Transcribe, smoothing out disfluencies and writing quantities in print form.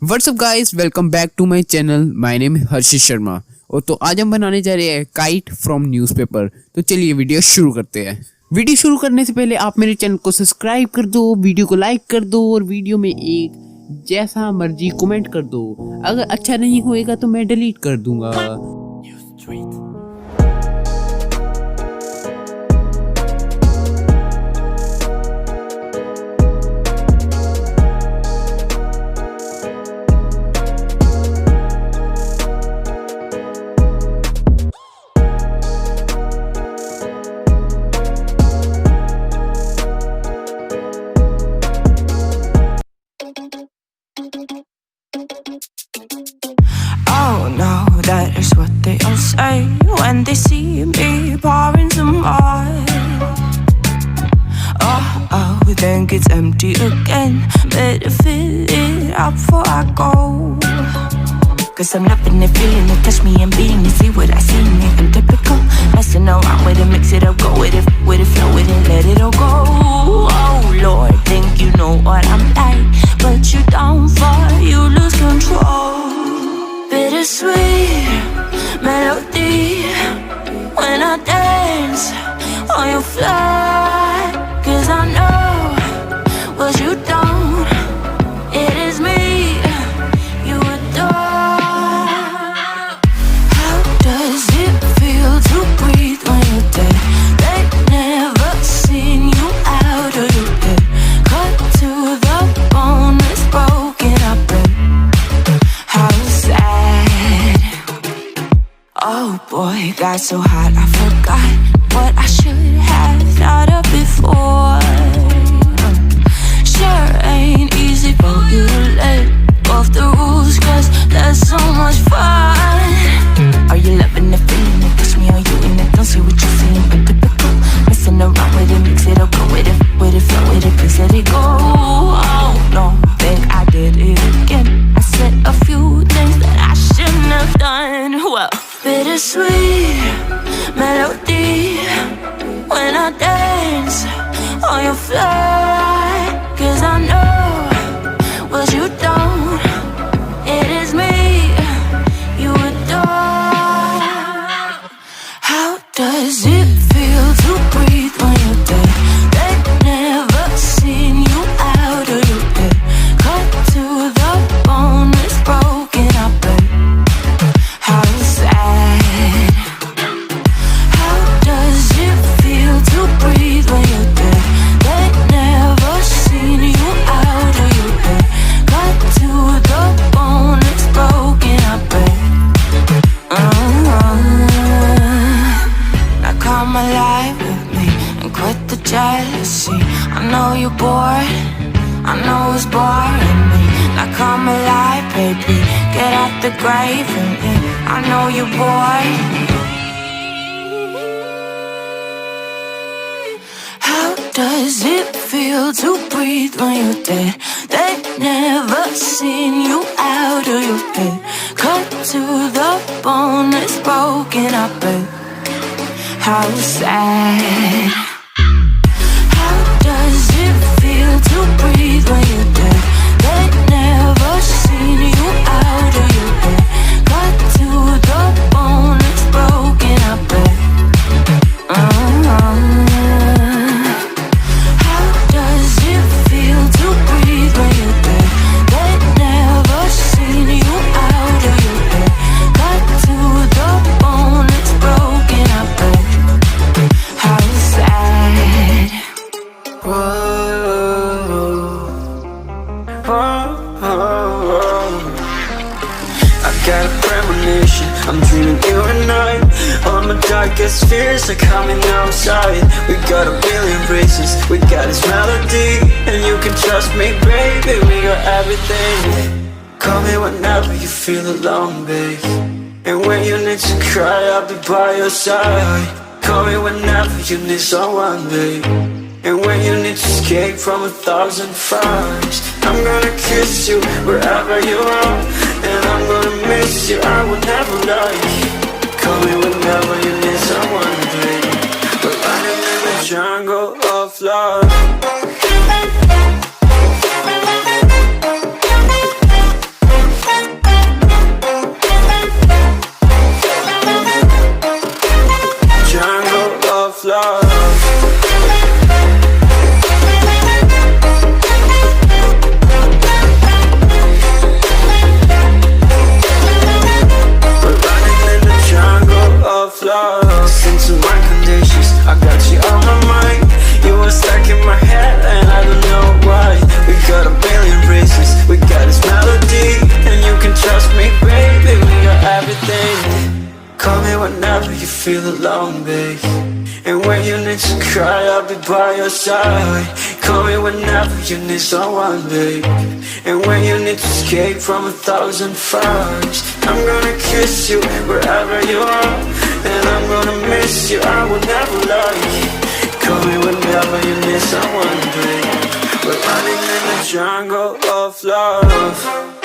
WhatsApp guys, welcome back to my channel. My name है हर्षित शर्मा और तो आज हम बनाने जा रहे हैं काइट फ्रॉम न्यूज़पेपर। तो चलिए वीडियो शुरू करते हैं। वीडियो शुरू करने से पहले आप मेरे चैनल को सब्सक्राइब कर दो, वीडियो को लाइक कर दो और वीडियो में एक जैसा मर्जी कमेंट कर दो। अगर अच्छा नहीं होएगा तो मैं डिलीट कर दूंगा। That is what they all say when they see me pouring some more. Oh, then gets empty again. Better fill it up before I go. Cause I'm loving it, feeling it, touch me and being it. See what I see in it, I'm typical. Messing around with it, mix it up, go with it, flow with it, let it all go. Oh Lord, think you know what I'm like, but you don't fall, you lose control. Bittersweet melody when I dance on your fly. Cause I know what you don't, it is me you adore. How does it feel to breathe when you're dead? They never seen you out of your head. Cut to the bone, it's broken, I bet. How sad. Oh boy, got so hot I forgot what I should have thought of before. Sure ain't easy for you to let off the rules, cause that's so much fun. Are you loving the feeling it? Push me, are you in it? Don't see what you're seeing, but typical. Messing around with it, mix it up, go with it, flow with it, please let it go. Oh no, think I did it again. I said a few things that I shouldn't have done. Well, bittersweet melody when I dance on your fly. Cause I know what you don't, it is me you adore. How does it feel to breathe when you're dead? They never seen you out of your head. Cut to the bone, it's broken, I bet. How sad. How does it feel to breathe when you're dead? They never seen you out of your head. Cut to the bone, it's broken, I bet. Now come alive with me and quit the jealousy. I know you're bored, I know it's boring me. Now come alive, baby, get out the grave and I know you're bored. How does it feel to breathe when you're dead? They never seen you out of your head. Cut to the bone, it's broken, I bet. How sad. How does it feel to breathe when you're dead? They never seen you out of your head. Cut to the bone, it's broken, I bet. How does it feel to breathe when you're dead? They never seen you out of your head. Cut to the bone, it's broken, I bet. How sad. I got a premonition, I'm dreaming you and I. All my darkest fears are coming outside. We got a billion races, we got this melody, and you can trust me, baby, we got everything. Call me whenever you feel alone, babe, and when you need to cry, I'll be by your side. Call me whenever you need someone, babe, and when you need to escape from 1,000 fires. I'm gonna kiss you wherever you are, and I'm gonna miss you, I will never lie. Call me whenever you need someone, babe. We're running in the jungle of love. feel alone, babe. And when you need to cry, I'll be by your side. Call me whenever you need someone, babe. And when you need to escape from 1,000 fires, I'm gonna kiss you wherever you are. And I'm gonna miss you, I will never lie. Call me whenever you need someone, babe. We're running in the jungle of love.